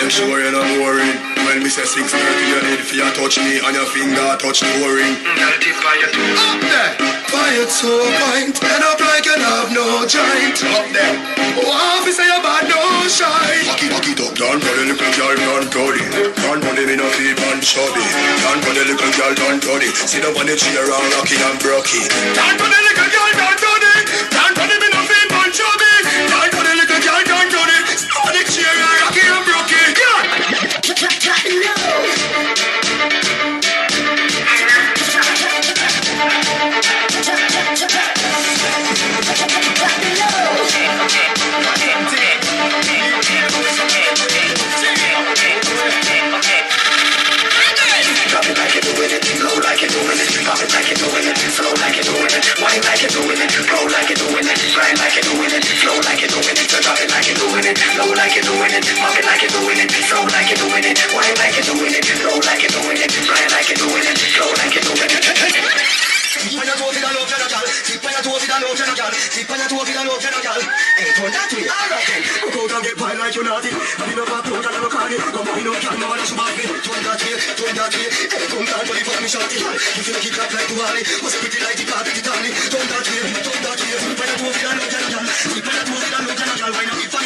make sure you're not worried. When me say 6:30, your head for you touch me and your finger touch the ring. Girl, tip by your toe. Up there, by your toe point. End up like you have no joint. Up there, oh, if you say about no shine. Back it up, down for the little girl, down toddy. Down for the me no feet and chubby. Down for the little girl, down toddy. Sit up on the chair and rocky and brocky. Down for the little girl, down toddy. Down for the me no feet and chubby. Down for the little girl, down toddy. Sit up on the chair and rocky and brocky. Drop it like you're doing it, flow like you're doing it, pop it like you're doing it, flow like you're doing it, wine like you're doing it, roll like you're doing it, grind like you're doing it, flow like you're doing it, so drop it like you're doing it, flow like you're doing it, pop it like you're doing it, flow like you're doing it, wine like you're doing it, roll like you're doing it, grind like you're doing it, flow like you're doing it. Tip on your toes, it a love you no girl. Tip on your toes, it a love you no girl. Tip on your toes, it a love you no girl. Ain't turn that way, alright then. Go out and get wild like you naughty. And in a back road, and a carny. Go find no girl, no one else about me. Turn that way, turn that way. Hey, come down, buddy, fuck me shorty. If you make it clap like Duali, was it pretty like the carpet, Italy. Turn that way, turn that way. Tip on your toes, it a love you no girl. Tip on your toes, it a love you no girl. Why not?